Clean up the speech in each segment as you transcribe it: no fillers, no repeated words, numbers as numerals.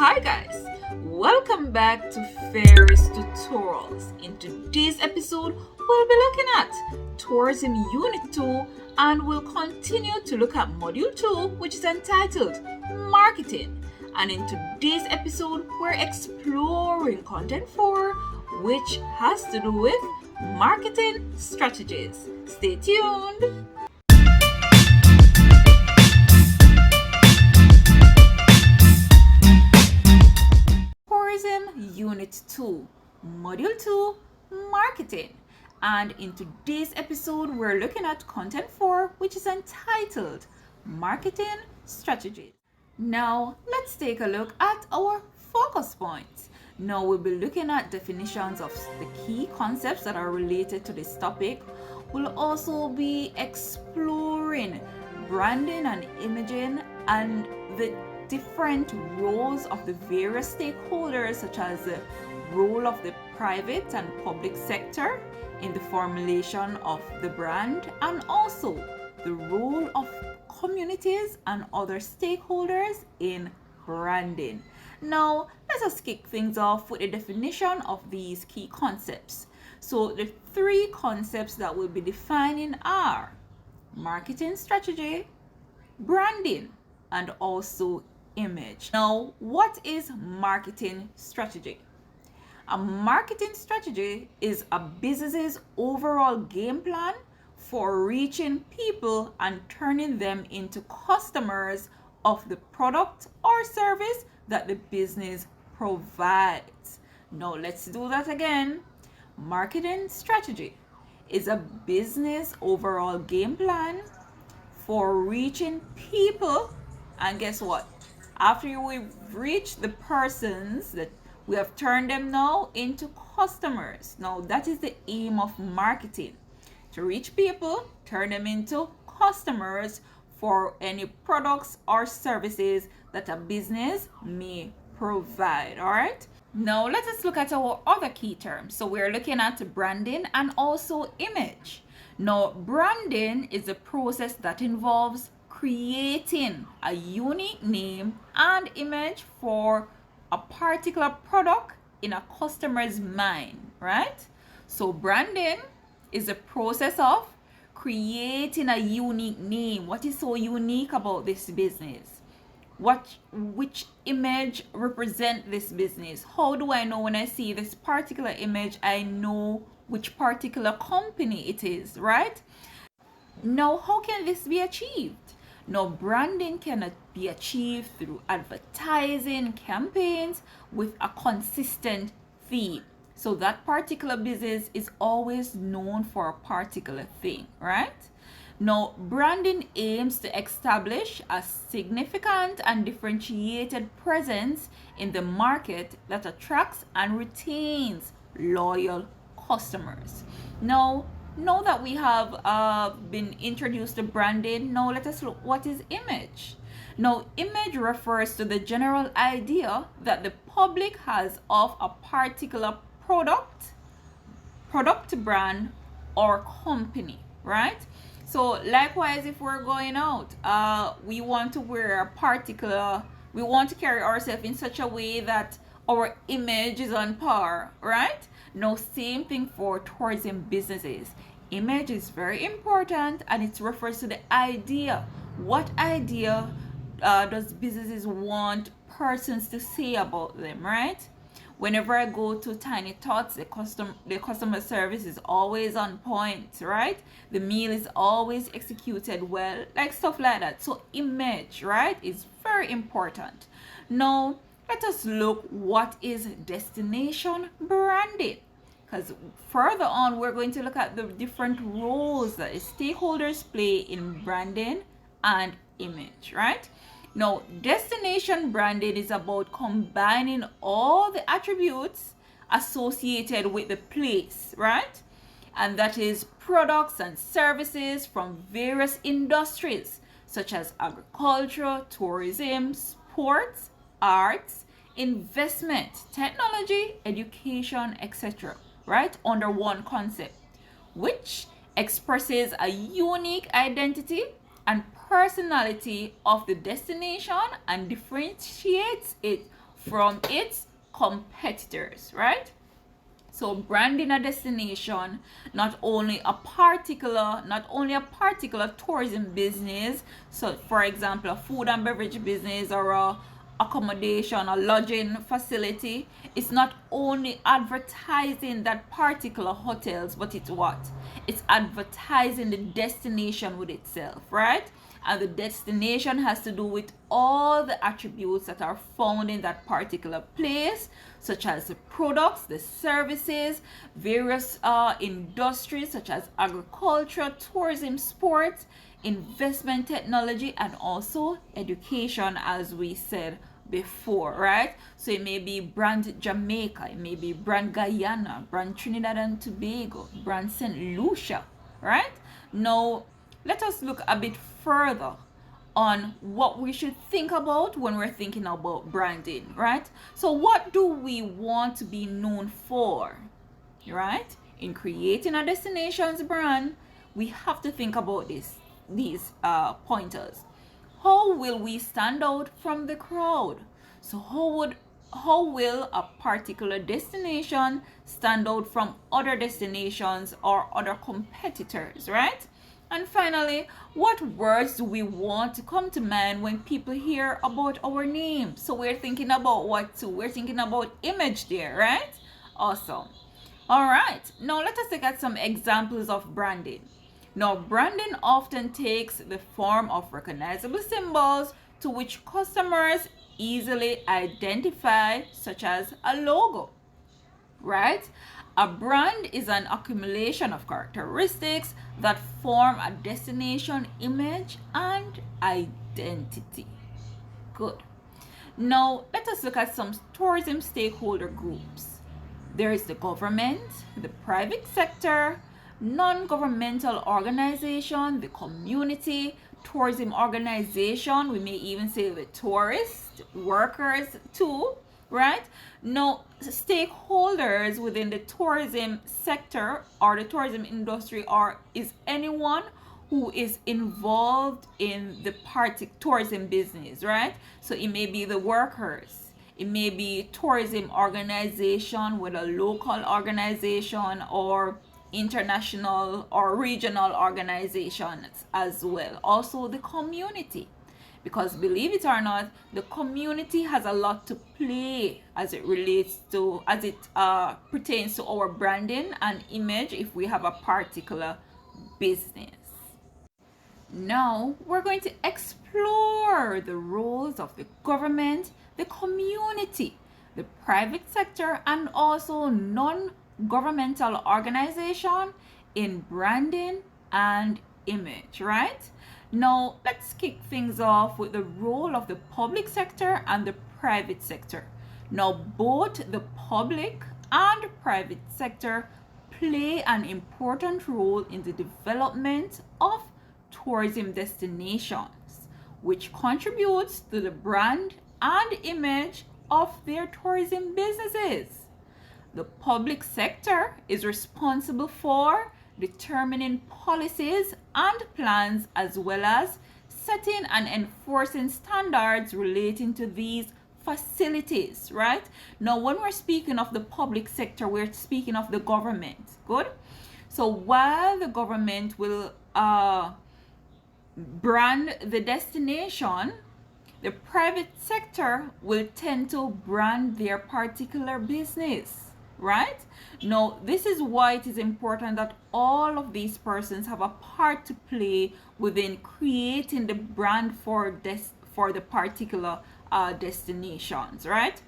Hi guys, welcome back to Ferris Tutorials. In today's episode, we'll be looking at Tourism Unit 2 and we'll continue to look at Module 2, which is entitled Marketing. And in today's episode, we're exploring Content 4, which has to do with marketing strategies. Stay tuned. Unit 2, Module 2, Marketing. And in today's episode, we're looking at Content 4, which is entitled Marketing Strategies. Now, let's take a look at our focus points. Now, we'll be looking at definitions of the key concepts that are related to this topic. We'll also be exploring branding and imaging and the different roles of the various stakeholders, such as the role of the private and public sector in the formulation of the brand, and also the role of communities and other stakeholders in branding. Now, let us kick things off with a definition of these key concepts. So, the three concepts that we'll be defining are marketing strategy, branding, and also image. Now, what is marketing strategy? A marketing strategy is a business's overall game plan for reaching people and turning them into customers of the product or service that the business provides. Now, let's do that again. Marketing strategy is a business overall game plan for reaching people, and guess what? After we've reached the persons, that we have turned them now into customers. Now that is the aim of marketing, to reach people, turn them into customers for any products or services that a business may provide. All right, now let us look at our other key terms. So we're looking at branding and also image. Now, branding is a process that involves creating a unique name and image for a particular product in a customer's mind, right? So branding is a process of creating a unique name. What is so unique about this business? Which image represent this business? How do I know when I see this particular image, I know which particular company it is, right? Now, how can this be achieved? Now, branding can be achieved through advertising campaigns with a consistent theme. So that particular business is always known for a particular thing, right? Now, branding aims to establish a significant and differentiated presence in the market that attracts and retains loyal customers. Now that we have been introduced to branding, now let us look what is image. Now, image refers to the general idea that the public has of a particular product, brand, or company, right? So likewise, if we're going out, we want to we want to carry ourselves in such a way that our image is on par, right? Now, same thing for tourism businesses. Image is very important, and it refers to the idea. What idea does businesses want persons to say about them, right? Whenever I go to Tiny Tots, the customer service is always on point, right? The meal is always executed well, like stuff like that. So image, right, is very important. Now, let us look what is destination branding. Because further on, we're going to look at the different roles that stakeholders play in branding and image, right? Now, destination branding is about combining all the attributes associated with the place, right? And that is products and services from various industries, such as agriculture, tourism, sports, arts, investment, technology, education, etc., right, under one concept, which expresses a unique identity and personality of the destination and differentiates it from its competitors, right? So branding a destination, not only a particular tourism business, so for example a food and beverage business or a accommodation, a lodging facility, it's not only advertising that particular hotels, but it's what? It's advertising the destination with itself, right? And the destination has to do with all the attributes that are found in that particular place, such as the products, the services, various industries such as agriculture, tourism, sports, investment, technology, and also education, as we said before, right? So it may be brand Jamaica, it may be brand Guyana, brand Trinidad and Tobago, brand St. Lucia, right? Now let us look a bit further on what we should think about when we're thinking about branding, right? So what do we want to be known for, right? In creating a destination's brand, we have to think about these pointers. How will we stand out from the crowd? So how will a particular destination stand out from other destinations or other competitors, right? And finally, what words do we want to come to mind when people hear about our name? So we're thinking about what too? We're thinking about image there, right? Awesome. All right, now let us look at some examples of branding. Now, branding often takes the form of recognizable symbols to which customers easily identify, such as a logo, right? A brand is an accumulation of characteristics that form a destination image and identity. Good. Now, let us look at some tourism stakeholder groups. There is the government, the private sector, non-governmental organization, the community, tourism organization, we may even say the tourist workers too, right? Now, stakeholders within the tourism sector or the tourism industry is anyone who is involved in the tourism business, right? So it may be the workers, it may be tourism organization with a local organization or international or regional organizations as well. Also the community, because believe it or not, the community has a lot to play as it pertains to our branding and image if we have a particular business. Now we're going to explore the roles of the government, the community, the private sector, and also non-governmental organization in branding and image, right? Now let's kick things off with the role of the public sector and the private sector. Now both the public and private sector play an important role in the development of tourism destinations, which contributes to the brand and image of their tourism businesses. The public sector is responsible for determining policies and plans as well as setting and enforcing standards relating to these facilities, right? Now, when we're speaking of the public sector, we're speaking of the government. Good. So while the government will brand the destination, the private sector will tend to brand their particular business, right? Now, this is why it is important that all of these persons have a part to play within creating the brand for the particular destinations, right?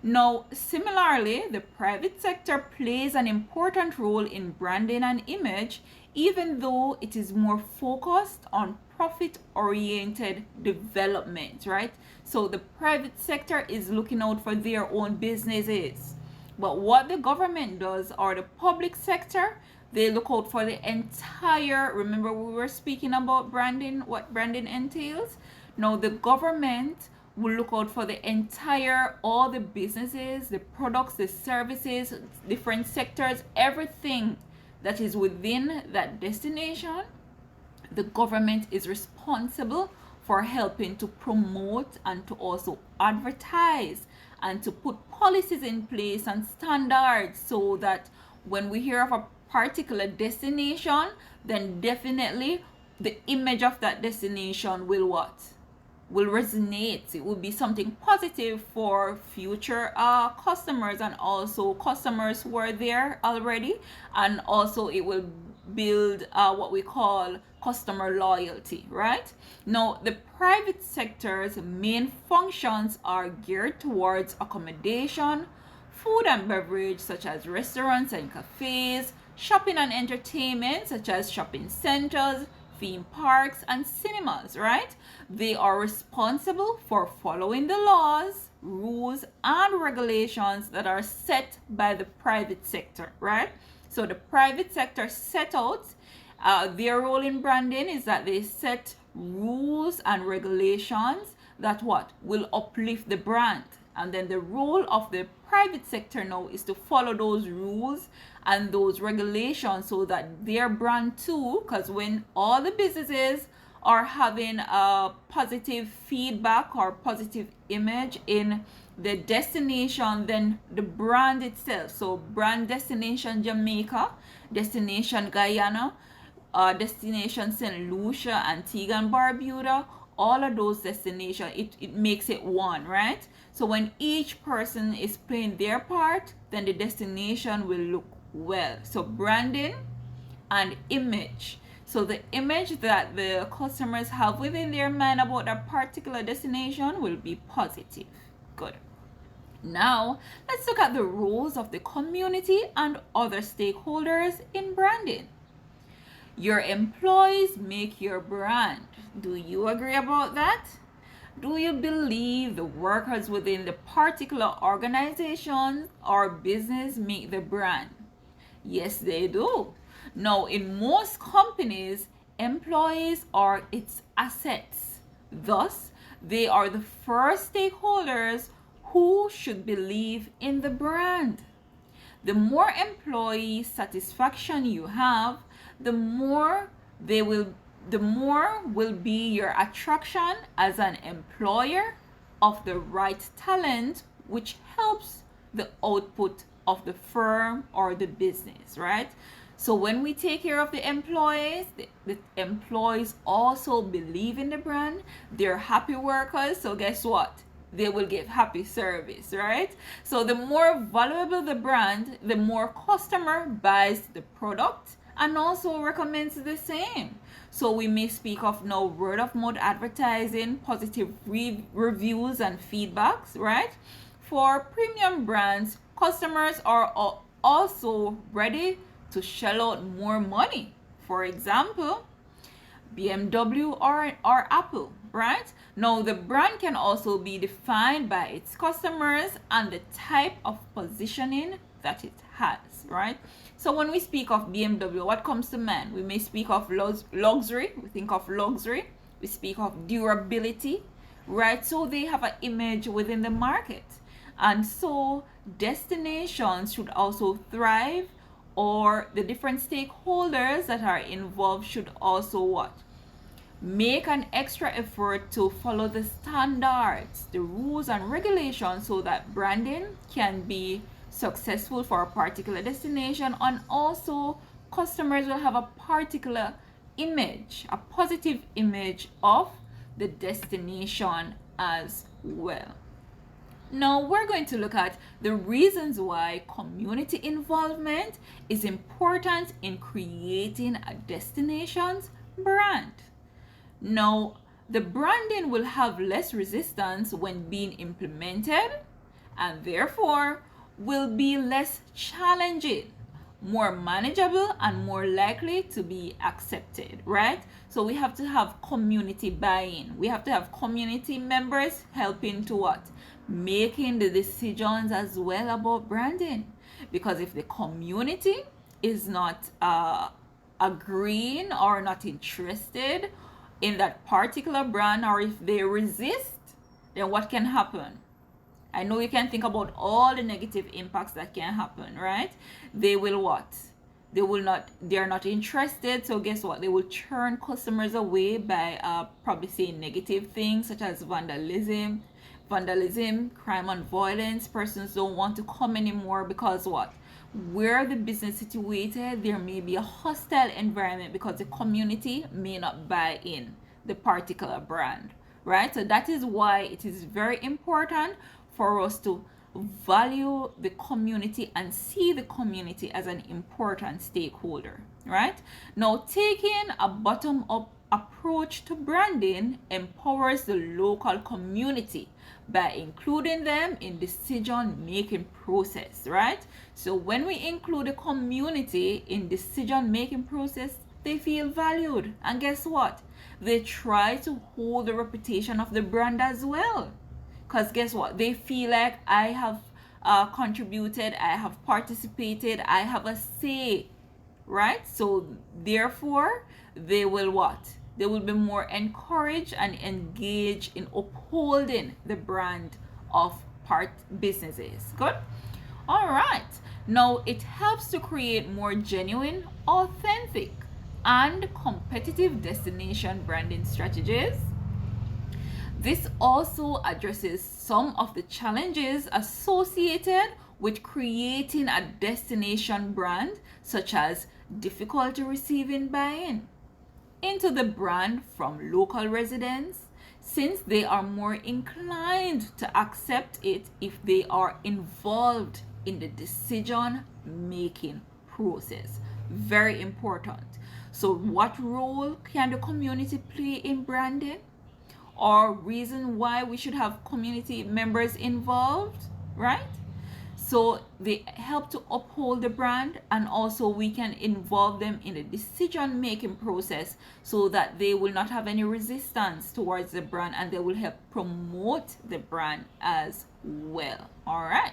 Now, similarly, the private sector plays an important role in branding and image, even though it is more focused on profit-oriented development, right? So the private sector is looking out for their own businesses. But what the government does, or the public sector, they look out for the entire, remember we were speaking about branding, what branding entails? Now the government will look out for the entire, all the businesses, the products, the services, different sectors, everything that is within that destination. The government is responsible for helping to promote and to also advertise and to put policies in place and standards so that when we hear of a particular destination, then definitely the image of that destination will what? Will resonate. It will be something positive for future customers, and also customers who are there already, and also it will build what we call customer loyalty, right? Now, the private sector's main functions are geared towards accommodation, food and beverage such as restaurants and cafes, shopping and entertainment such as shopping centers, theme parks, and cinemas, right? They are responsible for following the laws, rules, and regulations that are set by the private sector, right? So the private sector set out their role in branding is that they set rules and regulations that what will uplift the brand. And then the role of the private sector now is to follow those rules and those regulations so that their brand too, because when all the businesses are having a positive feedback or positive image in the destination, then the brand itself, so brand destination Jamaica, destination Guyana, destination St. Lucia, Antigua and Barbuda, all of those destinations, it makes it one, right? So when each person is playing their part, then the destination will look well. So branding and image. So the image that the customers have within their mind about a particular destination will be positive. Good. Now, let's look at the roles of the community and other stakeholders in branding. Your employees make your brand. Do you agree about that? Do you believe the workers within the particular organization or business make the brand? Yes, they do. Now, in most companies, employees are its assets. Thus, they are the first stakeholders who should believe in the brand. The more employee satisfaction you have, the more will be your attraction as an employer of the right talent, which helps the output of the firm or the business, right? So when we take care of the employees, the employees also believe in the brand. They're happy workers, so guess what? They will give happy service, right? So the more valuable the brand, the more customer buys the product and also recommends the same. So we may speak of now word of mouth advertising, positive reviews and feedbacks, right? For premium brands, customers are also ready to shell out more money. For example, BMW or Apple, right? Now the brand can also be defined by its customers and the type of positioning that it has, right? So when we speak of BMW, what comes to mind? We may speak of luxury. We think of luxury. We speak of durability, right? So they have an image within the market. And so destinations should also thrive, or the different stakeholders that are involved should also what? Make an extra effort to follow the standards, the rules and regulations so that branding can be successful for a particular destination, and also customers will have a particular image, a positive image of the destination as well. Now we're going to look at the reasons why community involvement is important in creating a destination's brand. Now, the branding will have less resistance when being implemented, and therefore will be less challenging, more manageable, and more likely to be accepted, right? So we have to have community buy-in. We have to have community members helping to what? Making the decisions as well about branding. Because if the community is not agreeing or not interested in that particular brand, or if they resist, then what can happen? I know you can think about all the negative impacts that can happen, right? They will what? They're not interested. So guess what? They will turn customers away by probably saying negative things such as vandalism, vandalism, crime and violence. Persons don't want to come anymore because what? Where the business is situated, there may be a hostile environment because the community may not buy in the particular brand, right? So that is why it is very important for us to value the community and see the community as an important stakeholder, right? Now, taking a bottom up approach to branding empowers the local community by including them in decision making process, right? So when we include the community in decision making process, they feel valued, and guess what? They try to hold the reputation of the brand as well, because guess what? They feel like I have contributed, I have participated, I have a say, right? So therefore, they will what? They will be more encouraged and engaged in upholding the brand of part businesses. Good. All right. Now it helps to create more genuine, authentic, and competitive destination branding strategies. This also addresses some of the challenges associated with creating a destination brand, such as difficulty receiving buy-in into the brand from local residents, since they are more inclined to accept it if they are involved in the decision making process. Very important. So, what role can the community play in branding? Or reason why we should have community members involved, right? So they help to uphold the brand, and also we can involve them in the decision making process so that they will not have any resistance towards the brand, and they will help promote the brand as well. All right.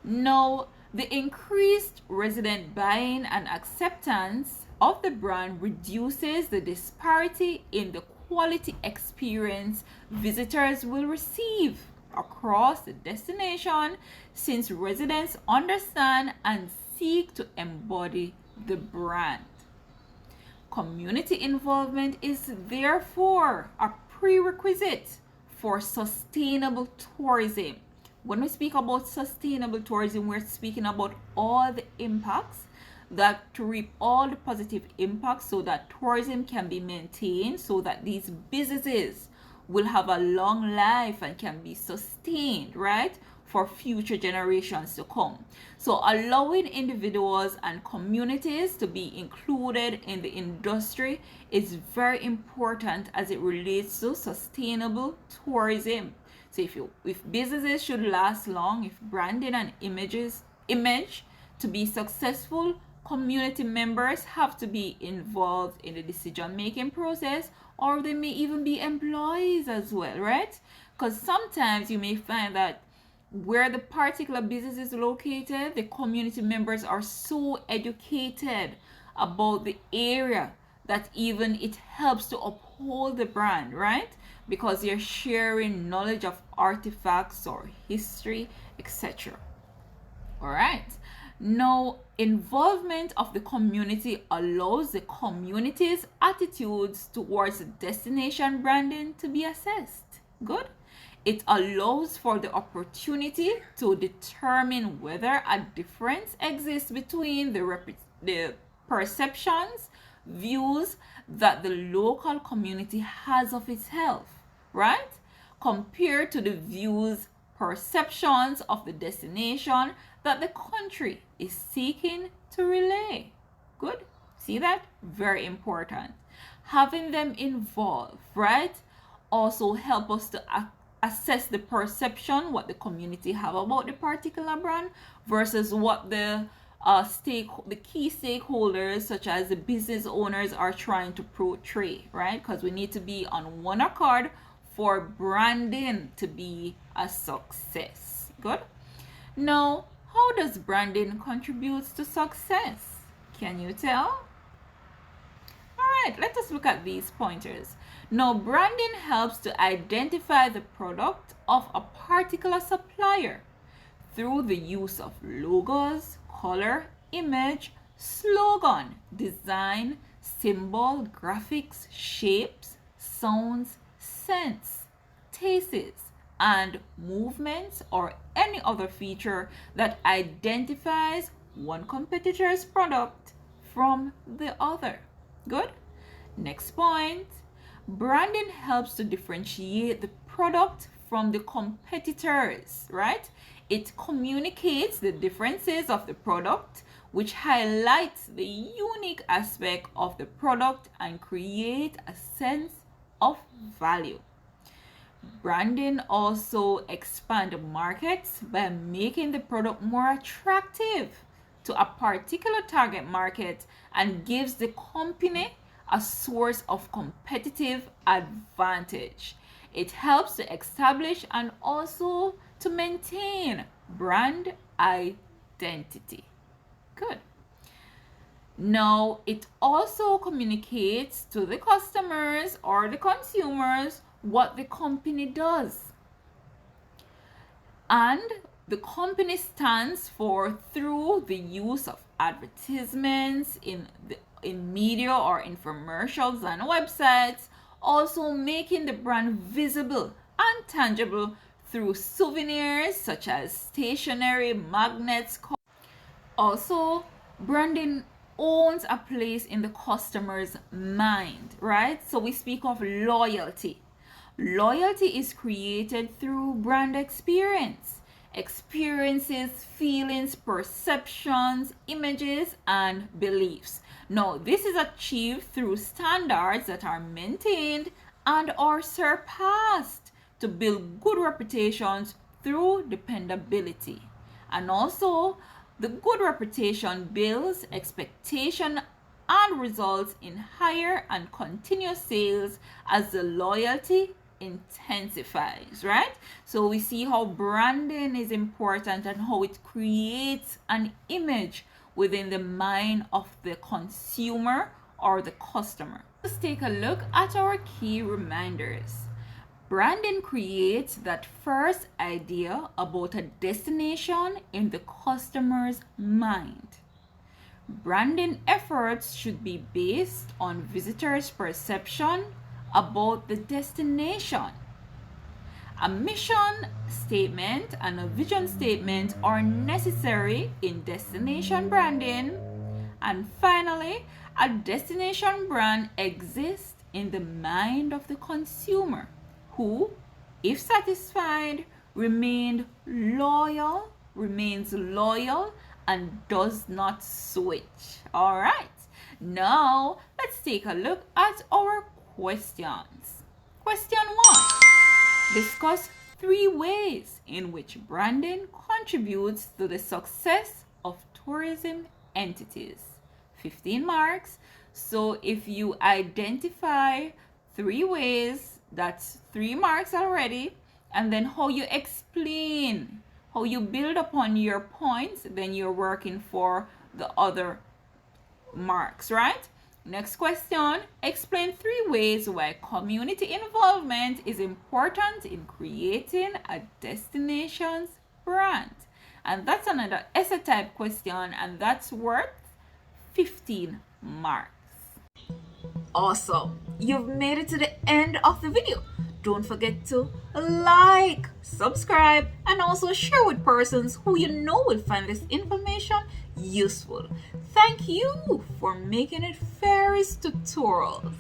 Now, the increased resident buying and acceptance of the brand reduces the disparity in the quality experience visitors will receive across the destination, since residents understand and seek to embody the brand. Community involvement is therefore a prerequisite for sustainable tourism. When we speak about sustainable tourism, we're speaking about all the impacts, that to reap all the positive impacts so that tourism can be maintained, so that these businesses will have a long life and can be sustained, right, for future generations to come. So allowing individuals and communities to be included in the industry is very important as it relates to sustainable tourism. So if businesses should last long, if branding and image to be successful, community members have to be involved in the decision making process, or they may even be employees as well, right? Because sometimes you may find that where the particular business is located, the community members are so educated about the area that even it helps to uphold the brand, right? Because they're sharing knowledge of artifacts or history, etc. All right. Now, involvement of the community allows the community's attitudes towards destination branding to be assessed. Good. It allows for the opportunity to determine whether a difference exists between the perceptions, views that the local community has of itself, right? Compared to the views, perceptions of the destination that the country is seeking to relay. Good? See that? Very important. Having them involved, right? Also help us to assess the perception, what the community have about the particular brand versus what the key stakeholders such as the business owners are trying to portray, right? Because we need to be on one accord for branding to be a success. Good. Now, how does branding contribute to success? Can you tell? All right, let us look at these pointers. Now, branding helps to identify the product of a particular supplier through the use of logos, color, image, slogan, design, symbol, graphics, shapes, sounds, scents, tastes, and movements or any other feature that identifies one competitor's product from the other. Good? Next point. Branding helps to differentiate the product from the competitors, right? It communicates the differences of the product, which highlights the unique aspect of the product and create a sense of value. Branding also expands markets by making the product more attractive to a particular target market and gives the company a source of competitive advantage. It helps to establish and also to maintain brand identity. Good. Now, it also communicates to the customers or the consumers what the company does. And the company stands for through the use of advertisements in media or infomercials and websites, also making the brand visible and tangible through souvenirs such as stationery, magnets. Also, branding owns a place in the customer's mind, right? So we speak of loyalty. Loyalty is created through brand experiences, feelings, perceptions, images, and beliefs. Now, this is achieved through standards that are maintained and are surpassed to build good reputations through dependability. And also, the good reputation builds expectation and results in higher and continuous sales as the loyalty intensifies, right? So we see how branding is important and how it creates an image within the mind of the consumer or the customer. Let's take a look at our key reminders. Branding creates that first idea about a destination in the customer's mind. Branding efforts should be based on visitors' perception about the destination. A mission statement and a vision statement are necessary in destination branding. And finally, a destination brand exists in the mind of the consumer, who, if satisfied, remains loyal and does not switch. All right, now let's take a look at our questions. Question 1. Discuss 3 ways in which branding contributes to the success of tourism entities. 15 marks. So if you identify 3 ways, that's 3 marks already. And then how you explain, how you build upon your points, then you're working for the other marks, right? Next question. Explain 3 ways why community involvement is important in creating a destination's brand. And that's another essay type question, and that's worth 15 marks. Awesome. You've made it to the end of the video. Don't forget to like, subscribe, and also share with persons who you know will find this information useful. Thank you for making it Fairy's Tutorials.